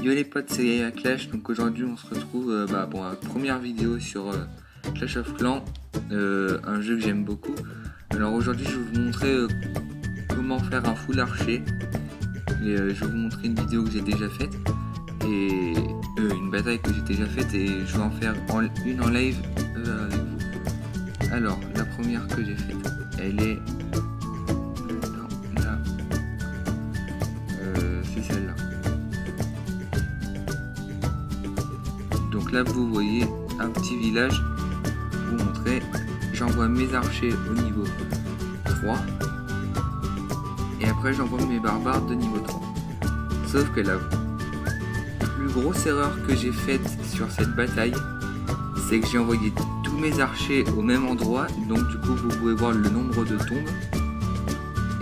Yo les potes, c'est Clash. Donc aujourd'hui on se retrouve pour la première vidéo sur Clash of Clans, un jeu que j'aime beaucoup. Alors aujourd'hui je vais vous montrer comment faire un full archer, et je vais vous montrer une vidéo que j'ai déjà faite et une bataille que j'ai déjà faite, et je vais en faire une en live avec vous. Alors la première que j'ai faite, elle est là, c'est celle-là. Donc là vous voyez un petit village, vous montrer, j'envoie mes archers au niveau 3 et après j'envoie mes barbares de niveau 3. Sauf que la plus grosse erreur que j'ai faite sur cette bataille, c'est que j'ai envoyé tous mes archers au même endroit, donc du coup vous pouvez voir le nombre de tombes,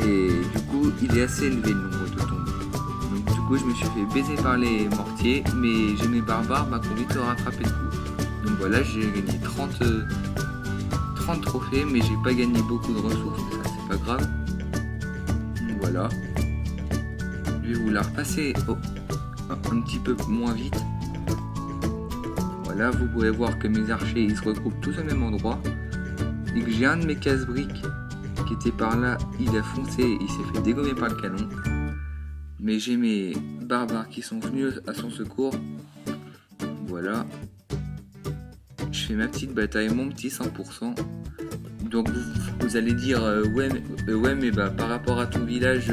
et du coup il est assez élevé le nombre de tombes. Donc du coup je me suis fait baiser par les mortiers, mais j'ai mes barbares qui ont vite rattrapé le coup. Donc voilà, j'ai gagné 30 trophées, mais j'ai pas gagné beaucoup de ressources, mais ça c'est pas grave. Donc voilà, je vais vous la repasser un petit peu moins vite. Voilà, vous pouvez voir que mes archers ils se regroupent tous au même endroit, et que j'ai un de mes casse-briques qui était par là, il a foncé, il s'est fait dégommer par le canon. Mais j'ai mes barbares qui sont venus à son secours. Voilà, je fais ma petite bataille, mon petit 100%. Donc vous allez dire ouais mais par rapport à ton village,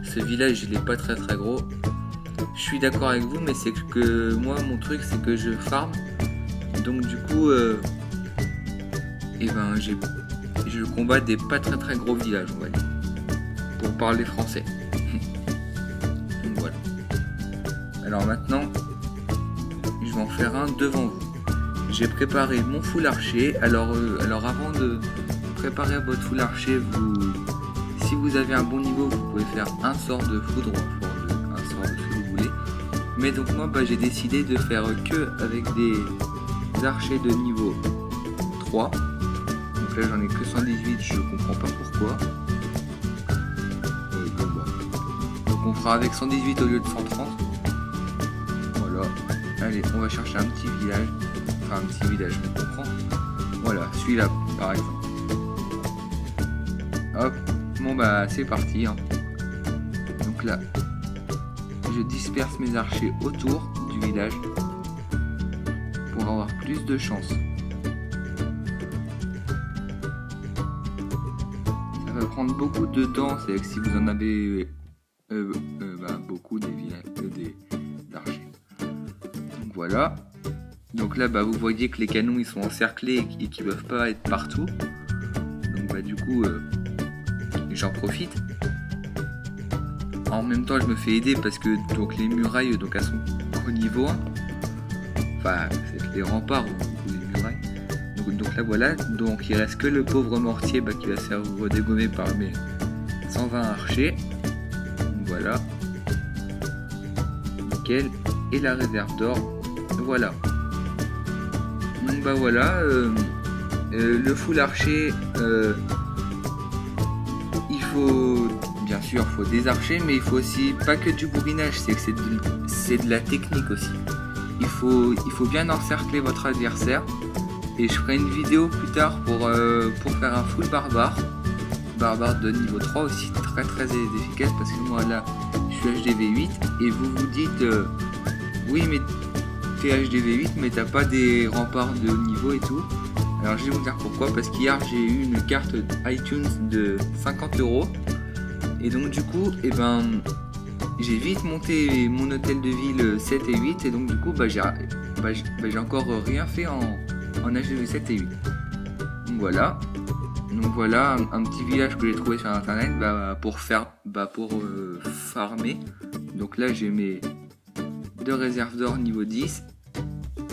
ce village il est pas très gros. Je suis d'accord avec vous, mais c'est que moi mon truc c'est que je farm, donc du coup je combats des pas très gros villages, on va dire, pour parler français. Donc voilà. Alors maintenant je vais en faire un devant vous. J'ai préparé mon full archer. Alors avant de préparer votre full archer, si vous avez un bon niveau, vous pouvez faire un sort de foudre, un sort de ce que vous voulez. Mais donc moi j'ai décidé de faire que avec des archers de niveau 3. Donc là j'en ai que 118, je comprends pas pourquoi. Donc on fera avec 118 au lieu de 130. Voilà. Allez, on va chercher un petit village. Enfin, un petit village, on comprend. Voilà, celui-là par exemple. Hop, bon c'est parti, hein. Donc là, je disperse mes archers autour du village pour avoir plus de chance. Ça va prendre beaucoup de temps, c'est que si vous en avez beaucoup des villages, d'archers. Donc voilà. Donc là vous voyez que les canons ils sont encerclés et qu'ils peuvent pas être partout. Donc du coup j'en profite. En même temps je me fais aider parce que donc les murailles elles sont au niveau 1. Enfin c'est les remparts ou les murailles. Donc là voilà, donc il reste que le pauvre mortier qui va se faire redégommer par mes 120 archers. Donc voilà. Nickel. Et la réserve d'or. Voilà. Donc voilà, le full archer, il faut, bien sûr, des archers, mais il faut aussi pas que du bourrinage, c'est de la technique aussi. Il faut bien encercler votre adversaire, et je ferai une vidéo plus tard pour faire un full barbare de niveau 3 aussi, très efficace, parce que moi là, je suis HDV 8, et vous dites, oui mais t'es HDV 8 mais t'as pas des remparts de haut niveau et tout. Alors je vais vous dire pourquoi, parce qu'hier j'ai eu une carte iTunes de 50 €, et donc du coup j'ai vite monté mon hôtel de ville 7 et 8, et donc du coup j'ai encore rien fait en HDV 7 et 8. Donc voilà un petit village que j'ai trouvé sur internet pour farmer. Donc là j'ai mes 2 réserves d'or niveau 10,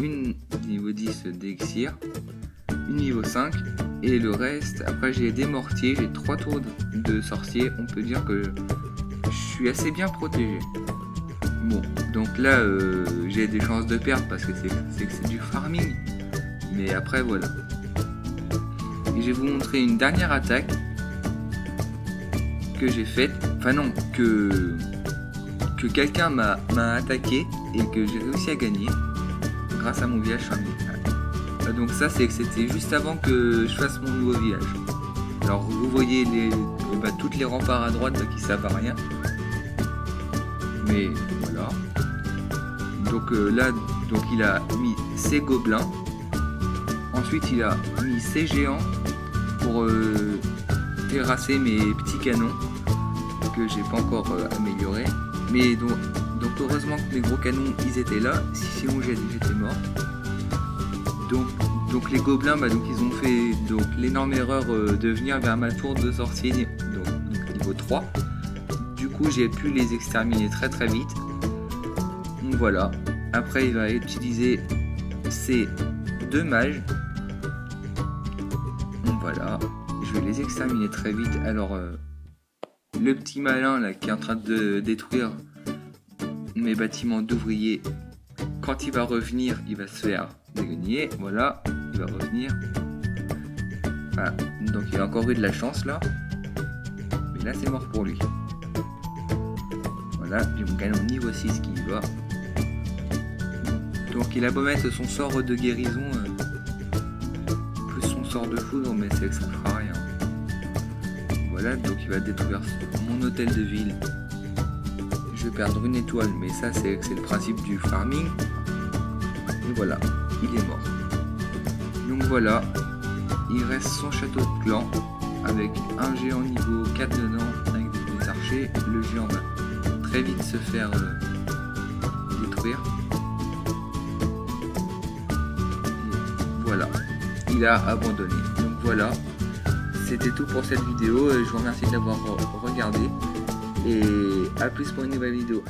une niveau 10 d'élixir, une niveau 5, et le reste, après j'ai des mortiers, j'ai 3 tours de sorcier. On peut dire que je suis assez bien protégé. Bon, donc là j'ai des chances de perdre parce que c'est du farming, mais après voilà. Et je vais vous montrer une dernière attaque que j'ai faite, enfin non, que que quelqu'un m'a attaqué et que j'ai réussi à gagner grâce à mon village fermier. Donc ça c'était juste avant que je fasse mon nouveau village. Alors vous voyez toutes les remparts à droite qui servent à rien. Mais voilà. Donc là il a mis ses gobelins. Ensuite il a mis ses géants pour terrasser mes petits canons que j'ai pas encore améliorés. Mais donc heureusement que mes gros canons ils étaient là, sinon j'étais mort. Donc les gobelins ils ont fait l'énorme erreur de venir vers ma tour de sorcier donc niveau 3. Du coup j'ai pu les exterminer très très vite. Donc voilà. Après il va utiliser ces 2 mages. Donc voilà. Je vais les exterminer très vite. Alors le petit malin là qui est en train de détruire mes bâtiments d'ouvriers, quand il va revenir il va se faire dégagner. Voilà, il va revenir. Ah, donc il a encore eu de la chance là, mais là c'est mort pour lui. Voilà, j'ai mon canon niveau 6 qui y va. Donc il a beau mettre son sort de guérison plus son sort de foudre, mais c'est que ça ne fera rien. Voilà, donc il va détruire mon hôtel de ville. Je vais perdre une étoile, mais ça c'est le principe du farming. Et voilà, il est mort. Donc voilà, il reste son château de clan avec un géant niveau 4 dedans avec des archers. Le géant va très vite se faire détruire. Et voilà, il a abandonné. Donc voilà, c'était tout pour cette vidéo. Je vous remercie de l'avoir regardé et à plus pour une nouvelle vidéo.